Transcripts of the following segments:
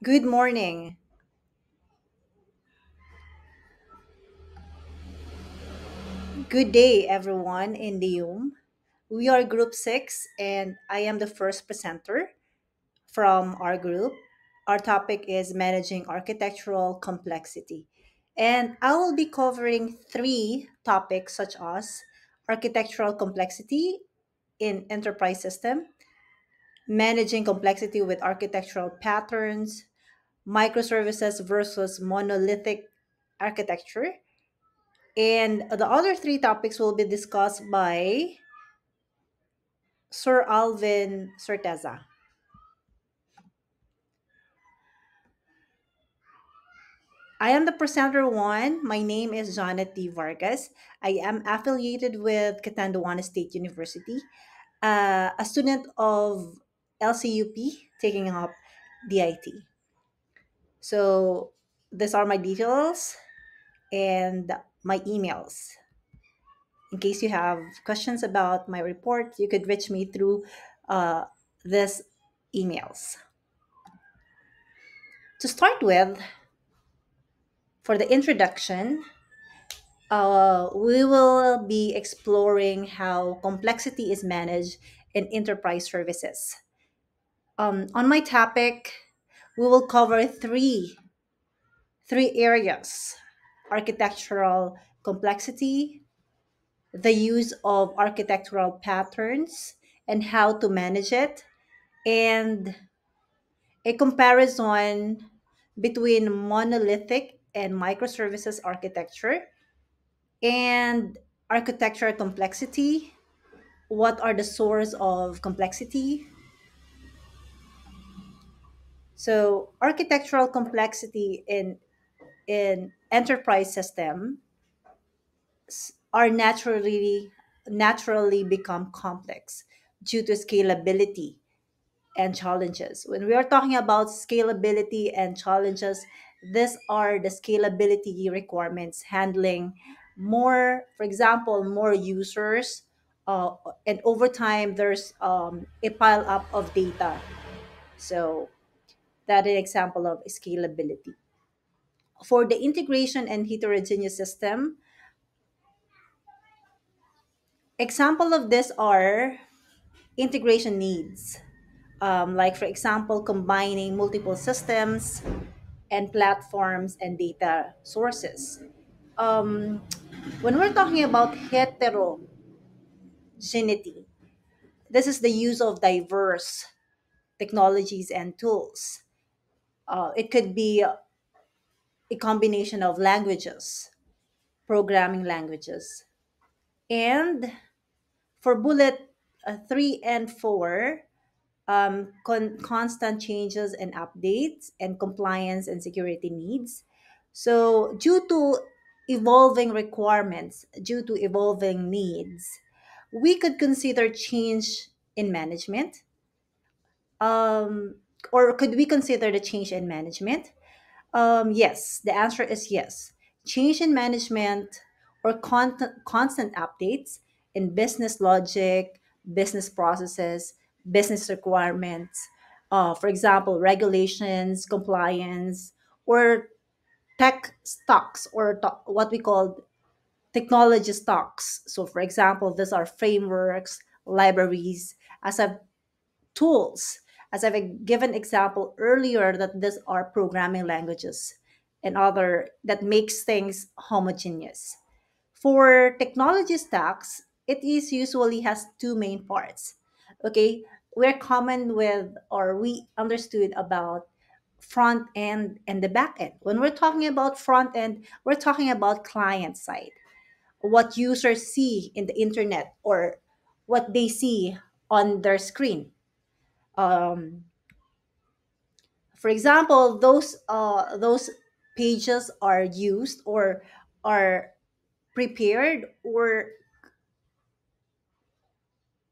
Good morning. Good day, everyone in the room. We are Group 6, and I am the first presenter from our group. Our topic is managing architectural complexity. And I will be covering three topics such as architectural complexity in enterprise system, managing complexity with architectural patterns, microservices versus monolithic architecture. And the other three topics will be discussed by Sir Alvin Certeza. I am the presenter one. My name is Janet D. Vargas. I am affiliated with Catanduana State University, a student of LCUP taking up DIT. So these are my details and my emails. In case you have questions about my report, you could reach me through uh, this emails. To start with, for the introduction, we will be exploring how complexity is managed in enterprise services. On my topic, we will cover three areas: architectural complexity, the use of architectural patterns and how to manage it, and a comparison between monolithic and microservices architecture and architectural complexity. What are the source of complexity? So architectural complexity in enterprise system are naturally become complex due to scalability and challenges. When we are talking about scalability and challenges, these are the scalability requirements handling more, for example, more users, and over time there's a pile up of data. So that is an example of scalability. For the integration and heterogeneous system, example of this are integration needs. Like for example, combining multiple systems and platforms and data sources. Um, when we're talking about heterogeneity, this is the use of diverse technologies and tools. It could be a combination of languages, programming languages. And for bullet 3 and 4, constant changes and updates and compliance and security needs. So, due to evolving requirements, due to evolving needs, we could consider change in management. Um, or could we consider the change in management? Yes, the answer is yes. Change in management or constant updates in business logic, business processes, business requirements, for example, regulations, compliance, or tech stocks, or what we call technology stocks. So, for example, these are frameworks, libraries, as a tools. As I've given example earlier, that these are programming languages and other that makes things homogeneous. For technology stacks, it is usually has two main parts. Okay, we're common with, or we understood about front end and the back end. When we're talking about front end, we're talking about client side, what users see in the internet or what they see on their screen. um, for example, those pages are used or are prepared or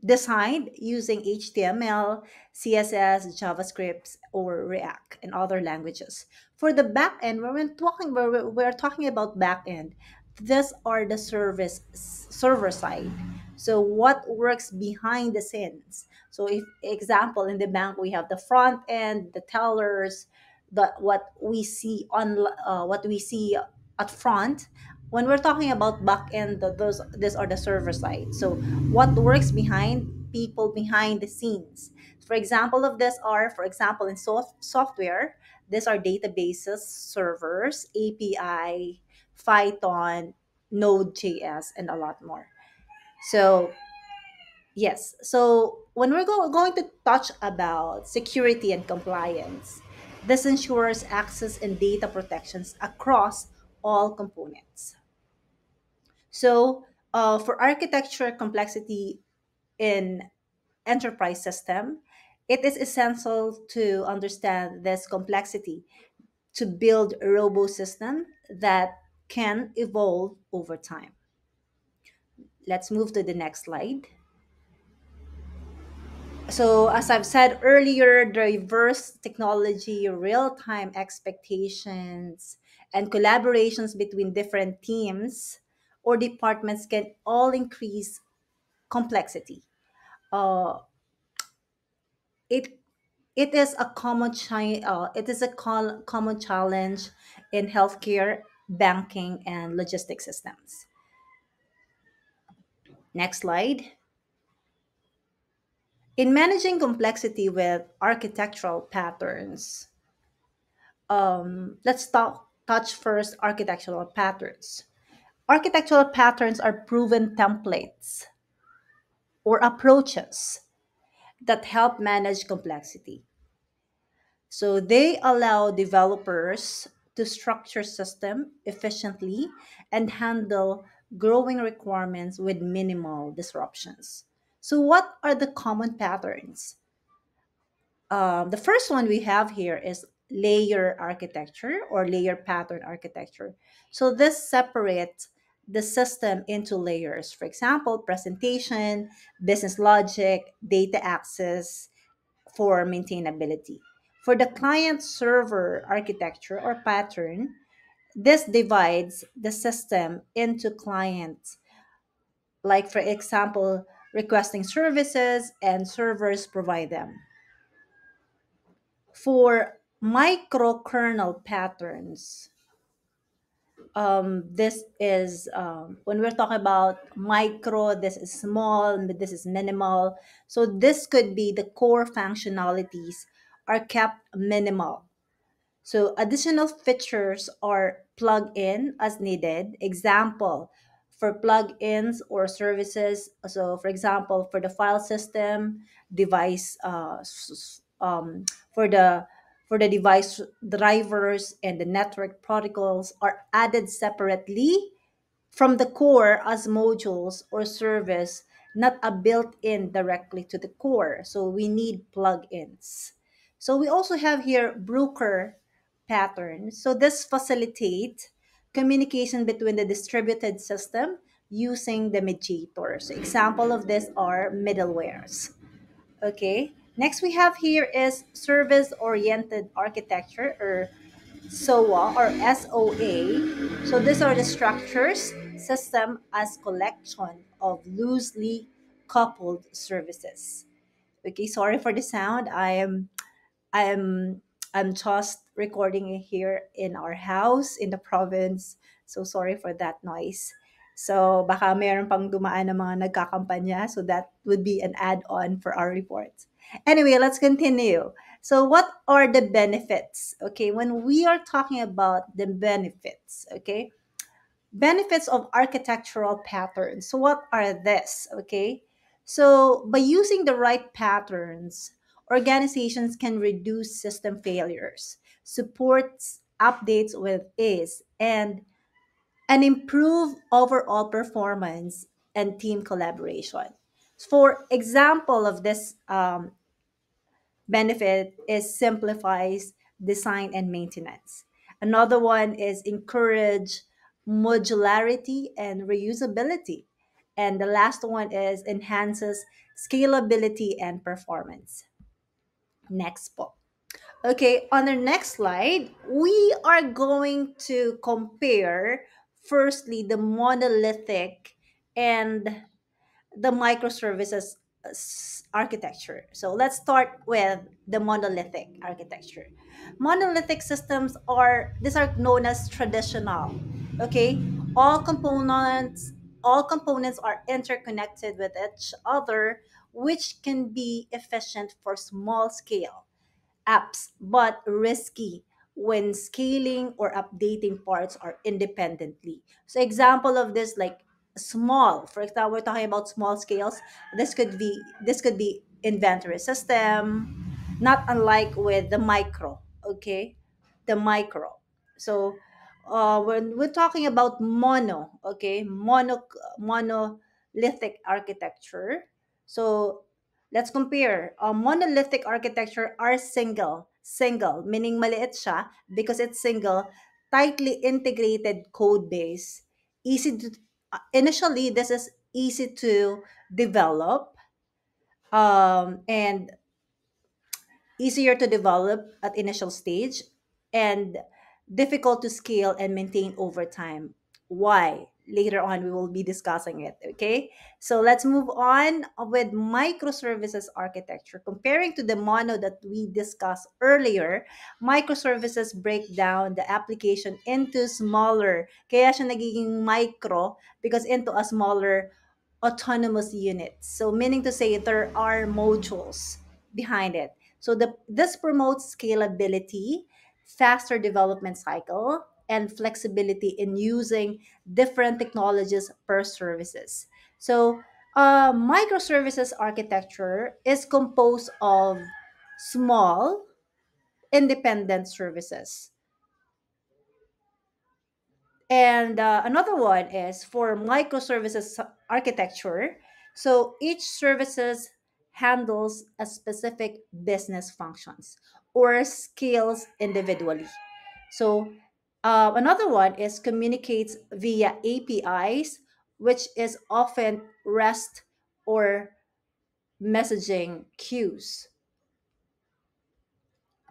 designed using HTML, CSS, JavaScript, or React, and other languages. For the back end, we're talking about back end, these are the server side. So what works behind the scenes? So if example in the bank we have the front end, the tellers, the what we see at front. When we're talking about back end, those these are the server side. So what works behind, people behind the scenes. For example of this are, for example, in software, these are databases, servers, API, Python, Node.js, and a lot more. So yes. So when we're going to touch about security and compliance, this ensures access and data protections across all components. So for architecture complexity in enterprise system, it is essential to understand this complexity to build a robust system that can evolve over time. Let's move to the next slide. So, as I've said earlier, diverse technology, real time expectations, and collaborations between different teams or departments can all increase complexity. Uh, it it is a common challenge in healthcare, banking, and logistic systems. Next slide. In managing complexity with architectural patterns, let's touch first architectural patterns. Architectural patterns are proven templates or approaches that help manage complexity. So they allow developers to structure system efficiently and handle growing requirements with minimal disruptions. So what are the common patterns? The first one we have here is layer architecture or layer pattern architecture. So this separates the system into layers. For example, presentation, business logic, data access for maintainability. For the client server architecture or pattern, this divides the system into clients, like for example, requesting services and servers provide them. For microkernel patterns, this is when we're talking about micro, this is small, this is minimal. So this could be the core functionalities are kept minimal. So additional features are plug in as needed. Example, for plug-ins or services. So for example, for the file system, device, for the device drivers and the network protocols are added separately from the core as modules or service, not a built-in directly to the core. So we need plugins. So we also have here Bruker patterns. So this facilitate communication between the distributed system using the mediators. Example of this are middlewares. Okay. Next we have here is service-oriented architecture or SOA or SOA. So these are the structures, system as collection of loosely coupled services. Okay, sorry for the sound. I'm I'm just recording it here in our house in the province. So sorry for that noise. So baka meron pang dumaan ng mga nagkakampanya. So that would be an add-on for our report. Anyway, let's continue. So what are the benefits? Okay, when we are talking about the benefits, okay, benefits of architectural patterns. So what are this? Okay. So by using the right patterns, organizations can reduce system failures, supports updates with ease, and improve overall performance and team collaboration. For example of this benefit is simplifies design and maintenance. Another one is encourage modularity and reusability. And the last one is enhances scalability and performance. Next po. Okay, on the next slide, we are going to compare firstly the monolithic and the microservices architecture. So let's start with the monolithic architecture. Monolithic systems are, these are known as traditional. Okay, all components all components are interconnected with each other, which can be efficient for small scale apps, but risky when scaling or updating parts are independently. So example of this, like small, for example, we're talking about small scales. This could be inventory system, not unlike with the micro. Okay, the micro. So when we're talking about monolithic architecture. So let's compare. A monolithic architecture are single, meaning maliit siya because it's single, tightly integrated code base. Easy to Initially, this is easy to develop, and easier to develop at initial stage, and difficult to scale and maintain over time. Why? Later on, we will be discussing it. Okay, so let's move on with microservices architecture. Comparing to the mono that we discussed earlier, microservices break down the application into smaller. Kaya siya nagiging micro because into a smaller autonomous units. So meaning to say there are modules behind it. So this promotes scalability, faster development cycle, and flexibility in using different technologies per services. So microservices architecture is composed of small independent services. And another one is for microservices architecture. So each services handles a specific business functions or scales individually. So another one is communicates via APIs, which is often REST or messaging queues.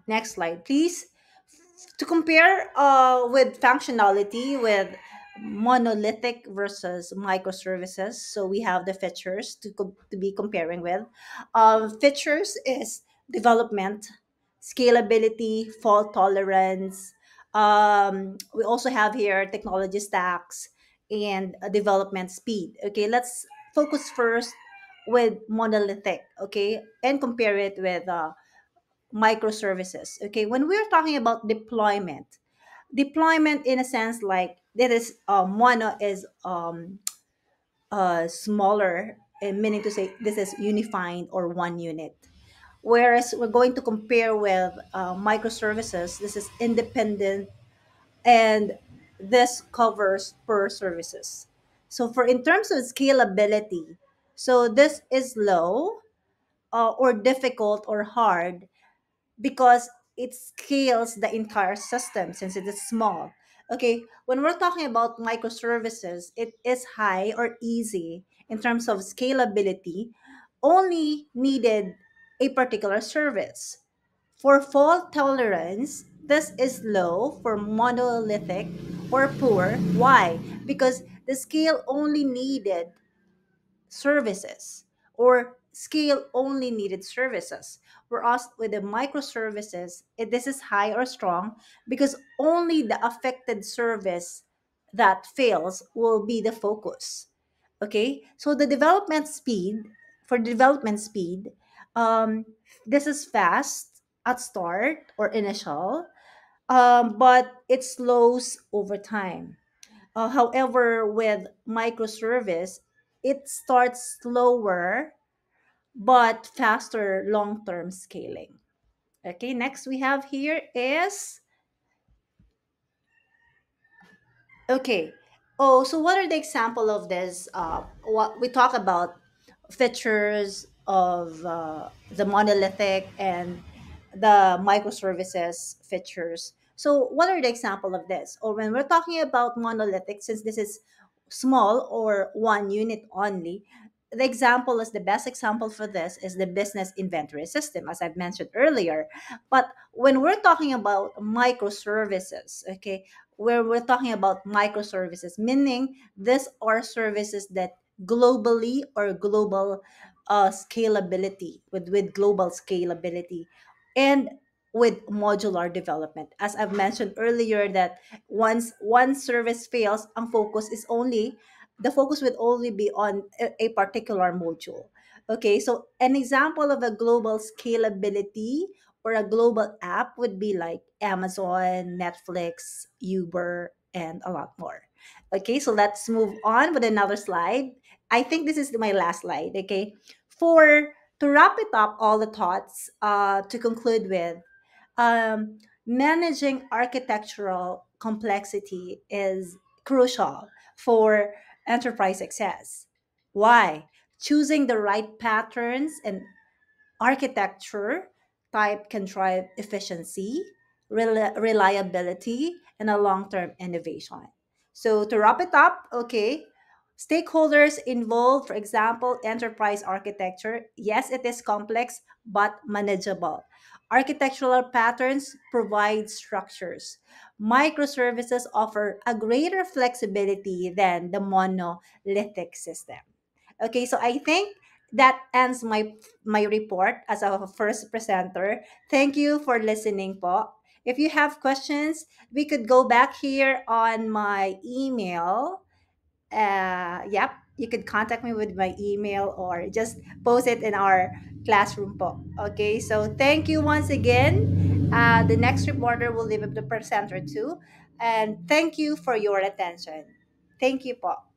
Next slide, please. To compare with functionality with monolithic versus microservices, so we have the features to be comparing with. Features is development, scalability, fault tolerance. We also have here technology stacks and development speed. Okay, let's focus first with monolithic, okay, and compare it with microservices. Okay, when we're talking about deployment in a sense, like that is mono is smaller, and meaning to say this is unified or one unit, whereas we're going to compare with microservices. This is independent, and this covers per services. So for in terms of scalability, so this is low, or difficult or hard because it scales the entire system since it is small. Okay, when we're talking about microservices, it is high or easy in terms of scalability, only needed a particular service. For fault tolerance, this is low for monolithic or poor. Why? Because the scale only needed services or scale only needed services. Whereas with the microservices, this is high or strong because only the affected service that fails will be the focus. Okay, so the development speed, for development speed, um, this is fast at start or initial, but it slows over time. However, with microservice, it starts slower but faster long term scaling. Okay, next we have here is okay. Oh, so what are the example of this? What we talk about features of the monolithic and the microservices features. So what are the example of this? Or when we're talking about monolithic, since this is small or one unit only, the example is the best example for this is the business inventory system, as I've mentioned earlier. But when we're talking about microservices, okay, where we're talking about microservices, meaning these are services that globally or global scalability, with global scalability, and with modular development. As I've mentioned earlier, that once one service fails, the focus would only be on a particular module. Okay, so an example of a global scalability or a global app would be like Amazon, Netflix, Uber, and a lot more. Okay, so let's move on with another slide. I think this is my last slide. Okay, for to wrap it up, all the thoughts to conclude with, managing architectural complexity is crucial for enterprise success. Why? Choosing the right patterns and architecture type can drive efficiency, reliability, and a long term innovation. So, to wrap it up, okay, stakeholders involved, for example, enterprise architecture, yes, it is complex but manageable. Architectural patterns provide structures. Microservices offer a greater flexibility than the monolithic system. Okay, so I think that ends my report as a first presenter. Thank you for listening po. If you have questions, we could go back here on my email. Yep, you could contact me with my email or just post it in our classroom po. Okay, so thank you once again. The next reporter will leave up the presenter too. And thank you for your attention. Thank you po.